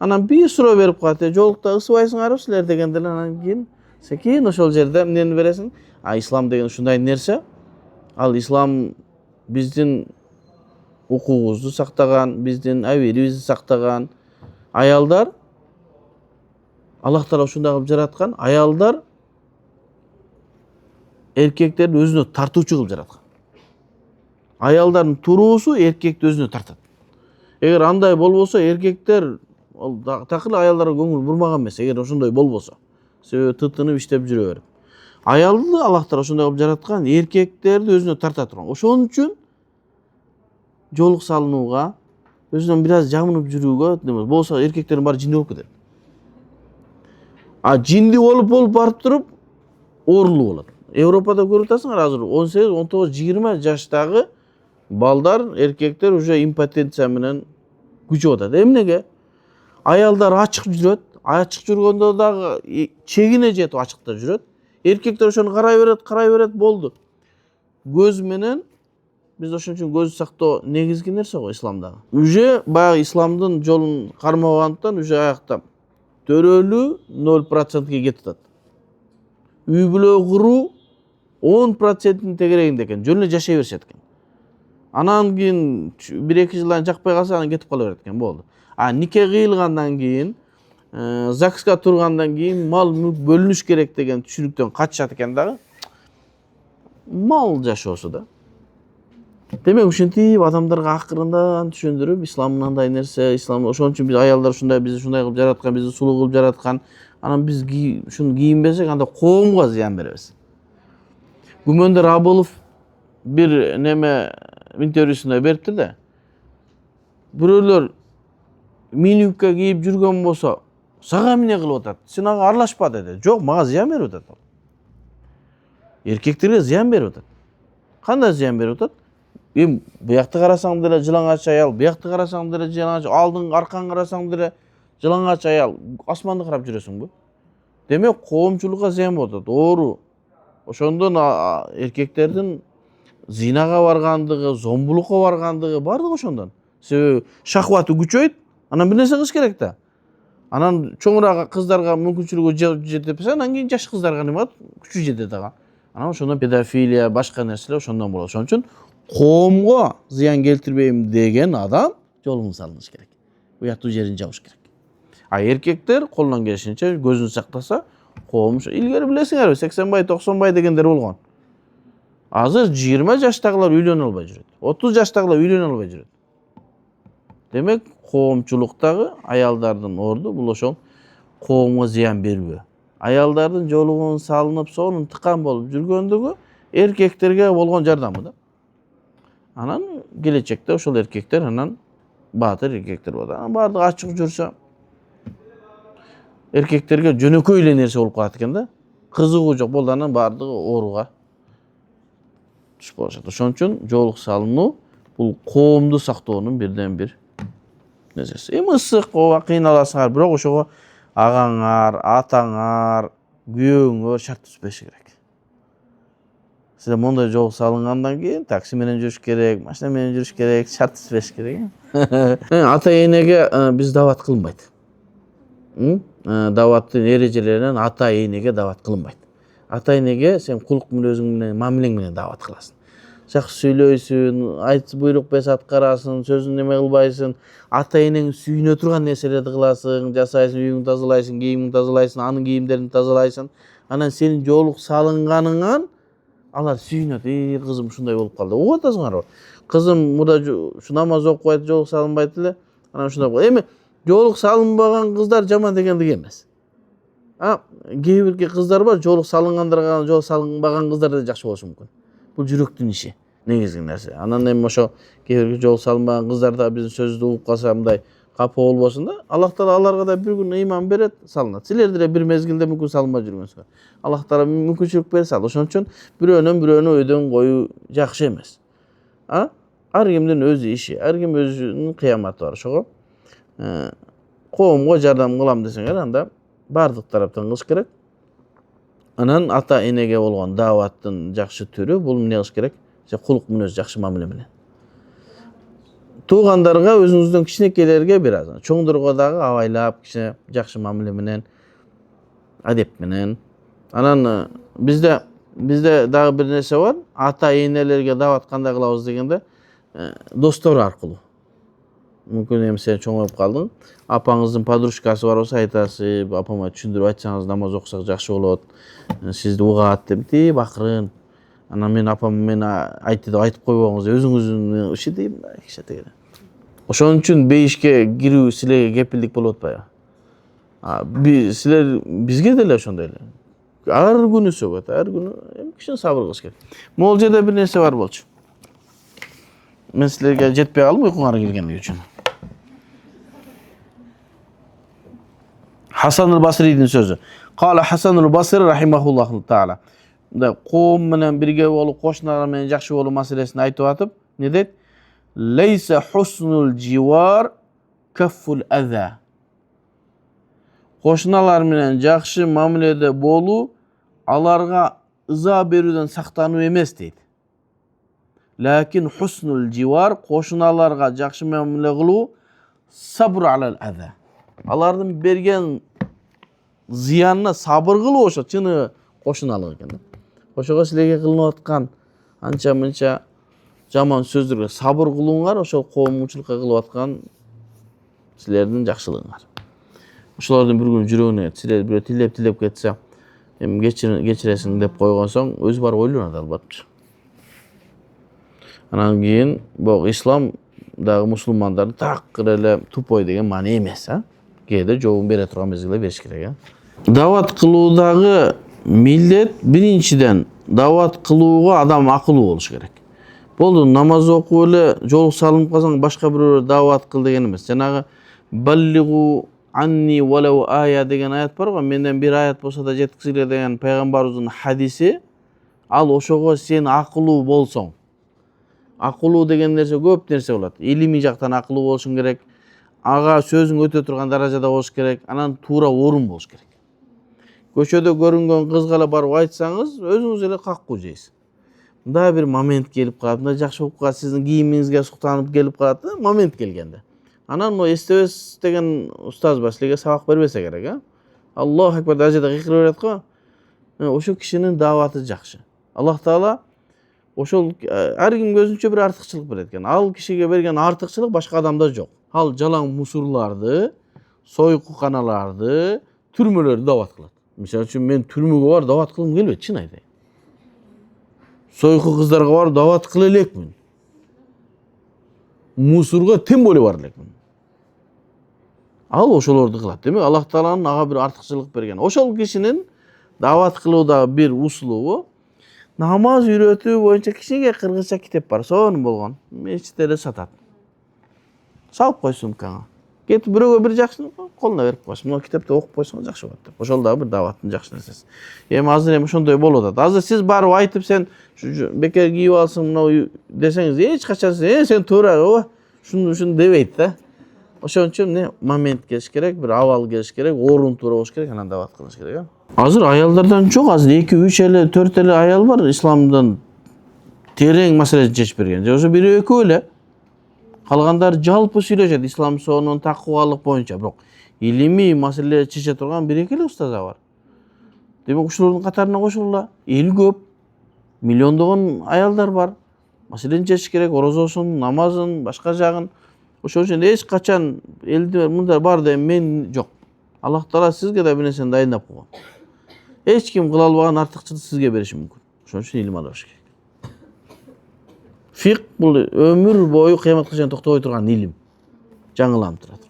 Анан bir суроо берип коет. Жолукта ысыбайсыңарбы силер дегенде анан кийин секин ошол жерде эмнени бересиң? Ислам деген ушундай нерсе. Ал ислам биздин укугубузду сактаган, биздин абийирибизди сактаган. Аялдар Аллах Таала ушундай кылып жараткан. Аялдар эркектерди өзүнө тартуучу кылып жараткан. Аялдардын туруусу эркекти өзүнө тартат. Эгер андай болбосо, эркектер такыр аялдарга көңүл бурмаган эмес. Эгер ошондой болбосо, себеби тытынып иштеп жүрө берип. Аялды Аллах Таала ошондой кылып жараткан, эркектерди өзүнө тарта турган. Ошон үчүн жолук салынууга, өзүнөн бир аз жамынып жүрүүгө, болсо эркектердин баары жинди болуп кетет. Жинди болуп барып туруп оорулуу болот. Европада көрүп атасыңар азыр 18, 19, 20 жаштагы балдар, эркектер уже импотенция менен күчүп атат. Эмнеге? Аялдар ачык жүрөт. Ачык жүргөндө дагы чегине жетип ачыкта жүрөт. Эркектер ошону карай берет, болду. Көз менен биз ошон үчүн көздү сактоо негизги нерсе го исламдагы. Уже баягы исламдын жолун кармагандыктан уже аякта төрөлүү 0%ге кетип атат. Үй бүлө куруу 10%-ин тегерегинде экен, жөн эле жашай беришет экен. Анан кийин 1-2 жылдан жакпай калса анан кетип кала берет экен, болду. Нике кыйылгандан кийин, ЗАГСка тургандан кийин мал мүлк бөлүнүш керек деген түшүнүктөн качышат экен дагы. Мал жашоосу да. Демек ушинтип адамдарга акырындан түшүндүрүп, ислам мындай нерсе, ислам ошон үчүн биз аялдар ушундай, бизди ушундай кылып жараткан, бизди сулуу кылып жараткан. Анан биз ушуну кийинбесек, анда коомго зыян беребиз. Гүмөндөр Абылов бир неме интервьюсунда бериптир да. Бирөөлөр мини юбка кийип жүргөн болсо, сага эмне кылып атат? Сен ага аралашпа деди. Жок, мага зыян берип атат. Эркектерге зыян берип атат. Кандай зыян берип атат? Буякты карасаң деле жылаңач аял, буякты карасаң деле жылаңач, алдың аркаң карасаң деле жылаңач аял, асманды карап жүрөсүңбү? Демек коомчулукка зыян болуп атат. Оору. Ошондон эркектердин зинага баргандыгы, зомбулукка баргандыгы бардыгы ошондон. Себеби шахваты күчөйт, анан бир нерсе кылыш керек да. Анан чоңураак кыздарга мүмкүнчүлүгү жетип, анан кийин жаш кыздарга неме болот? Күчү жетет ага. Анан ошондон педофилия, башка нерселер ошондон болот. Ошон үчүн коомго зыян келтирбейм деген адам жолун салыныш керек. Уяттуу жерин жабыш керек. Эркектер колунан келишинче көзүн сактаса, коом илгери билесиңерби, 80бай, 90бай дегендер болгон. Азыр 20 жаштагылар үйлөнө албай жүрөт. 30 жаштагылар үйлөнө албай жүрөт. Демек, коомчулуктагы аялдардын орду бул ошол коомго зыян бербөө. Аялдардын жолугун салынып, сонун тыкан болуп жүргөндүгү эркектерге болгон жардамы да. Анан келечекте ошол эркектер анан баатыр эркектер болот. Анан баардыгы ачык жүрсө, эркектерге жөнөкөй эле нерсе болуп калат экен да. Кызыгуу жок болду, анан баардыгы ооруга түшүп калышат. Ошон үчүн жолук салынуу бул коомду сактоонун бирден бир нерсеси. Мысык ооба кыйналасыңар, бирок ошого агаңар, атаңар, күйөөңөр шарт түзбөшү керек. Силер мондай жолук салынгандан кийин такси менен жүрүш керек, машина менен жүрүш керек, шарт түзбөш керек. Ата энеге биз дават кылынбайт. Даваттын эрежелеринен ата энеге дават кылынбайт. Ата энеге сен кулук мүнөзүң менен, мамилең менен дават кыласың. Жакшы сүйлөйсүң, айт буйрук бес аткарасың, сөзүн неме кылбайсың, ата энең сүйүнө турган нерселерди кыласың, жасайсың, үйүңдү тазалайсың, кийимиңди тазалайсың, анын кийимдерин тазалайсың. Анан сенин жолук салынганыңан алар сүйүнөт. Кызым ушундай болуп калды. Угуп атасыңарбы? Кызым мурда намаз окубайт, жолук салынбайт эле. Анан ушундай болду. Эми жолук салынбаган кыздар жаман дегендик эмес. Кээ бир кыздар бар, жолук салынгандарга жолук салынбаган кыздар да жакшы болушу мүмкүн. Бул жүрөктүн иши, негизги нерсе. Анан эми ошо кээ бир жолук салынбаган кыздар да биздин сөздү угуп калса мындай капа болбосун да. Аллах Таала аларга да бир күн ыйман берет, салынат. Силер деле бир мезгилде мүмкүн салынбай жүргөнсүңөр. Аллах Таала мүмкүнчүлүк бере салды. Ошон үчүн бирөөнөн өйдөн коюу жакшы эмес. Ар кимдин өз иши, ар ким өзүнүн кыяматы бар. Ошого коомго жардам кылам десеңер, анда бардык тараптан кылыш керек. Анан ата энеге болгон даваттын жакшы түрү бул эмне кылыш керек? Кулук мүнөз жакшы мамиле менен. Туугандарга, өзүңүздүн кичинекейлерге бир аз. Чоңдорго дагы абайлап, кичине жакшы мамиле менен, адеп менен. Анан бизде дагы бир нерсе бар. Ата энелерге дават кандай кылабыз дегенде, достор аркылуу. Мүмкүн эми сен чоңоюп калдың. Апаңыздын подружкасы бар болсо айтасыз, апама түшүндүрүп айтсаңыз намаз окусак жакшы болот. Сизди угат деп акырын. Анан мен апам мен айтты деп айтып койбоңуз, өзүңүздүн иши дейм да, киши деген. Ошон үчүн бейишке кирүү силерге кепилдик болуп атпайбы? Силер бизге деле ошондой эле. Ар күнү сөгөт, ар күнү кичине сабыр кылыш керек. Могул жерде бир нерсе бар болчу. Мен силерге жетпей калдым уйкуңар келгендиги үчүн. Хасан Басридин сөзү. Кала Хасан Басри рахимахуллаху таала. Коом менен бирге болуп, кошуналар менен жакшы болуу маселесин айтып атып, не дейт? Лейса хуснул живар каффул аза. Кошуналар менен жакшы мамиледе болуу аларга ыза берүүдөн сактануу эмес дейт. Лакин хуснул живар, кошуналарга жакшы мамиле кылуу сабр алал аза. Алардын берген зыянына сабыр кылуу ошо чыны кошуналык экен да. Ошого силерге кылынып аткан анча-мынча жаман сөздөргө сабыр кылууңар ошол коомчулукка кылып аткан силердин жакшылыгыңар. Ошолордун bir күн жүрөгүнө силер бирөө тилеп кетсе, эми кечиресиң деп койгон соң өзү барып ойлонот албатчы. Анан кийин бул ислам дагы мусулмандардын такыр эле тупой деген маани эмес, кээде жообун бере турган мезгилде бериш керек. Дават кылуудагы милдет биринчиден дават кылууга адам акылуу болуш керек. Болду, намаз окуп эле жолук салынып калсаң башка бирөө дават кыл деген эмес. Жанагы баллигу анни валау ая деген аят бар го, менден бир аят болсо да жеткизгиле деген пайгамбарыбыздын хадиси. Ал ошого сен акылуу болсоң. Акылуу деген нерсе көп нерсе болот. Илимий жактан акылуу болушуң керек. Ага сөзүң өтө турган даражада болуш керек. Анан туура орун болуш керек. Көчөдө көрүнгөн кызга эле барып айтсаңыз, өзүңүз эле каккуу жейсиз. Мындай бир момент келип калат, мындай жакшы болуп калат, сиздин кийимиңизге суктанып келип калат, момент келгенде. Анан эстебес деген устаз бар, силерге сабак бербесе керек, Аллаху акбар даражада кыйкырып берет го. Ошол кишинин даваты жакшы. Аллах Таала ошол ар кимге өзүнчө бир артыкчылык берет экен. Ал кишиге берген артыкчылык башка адамда жок. Ал жалаң мусурларды, сойкуканаларды, түрмөлөрдү дават кылат. Мисалы үчүн мен түрмөгө бар дават кылгым келбейт, чын айтайын. Сойку кыздарга барып дават кыла элекмин. Мусурга тем более бар элекмин. Ал ошолорду кылат. Демек Аллах Тааланын ага бир артыкчылык берген. Ошол кишинин дават кылууда бир услугу намаз үйрөтүү боюнча кичине кыргызча китеп бар. Сонун болгон. Мечитте эле сатат. Салып кой сумкаңа. Кетип бирөөгө бир жакшы колуна берип койсуң. Мына китепти окуп койсоң жакшы болот деп. Ошол дагы бир даваттын жакшы нерсеси. Эми азыр ошондой болуп атат. Азыр сиз барып айтып сен бекер кийип алсың мынау десеңиз, эч качан сен туура ушуну дебейт да. Ошон үчүн момент келиш керек, бир абал келиш керек, орун туура болуш керек, анан дават кылыш керек. Азыр аялдардан жок, азыр 2-3 эле, 4 эле аял бар исламдан терең маселени чечип берген. Же ошо бирөө экөө эле. Калгандары жалпы сүйлөшөт ислам сонун такыбалык боюнча, бирок илимий маселе чече турган 1-2 эле устаза бар. Демек ушулардын катарына кошулгула. Эл көп, миллиондогон аялдар бар. Маселени чечиш керек, орозосун, намазын, башка жагын. Ошол үчүн эч качан элди мындай бар деп мен жок. Аллах Таала сизге да бир нерсени дайындап койгон. Эч ким кыла албаган артыкчылык сизге бериши мүмкүн. Ошон үчүн илим алыш керек. Фик бул өмүр бою кыяматка чейин токтобой турган илим. Жаңыланып турат.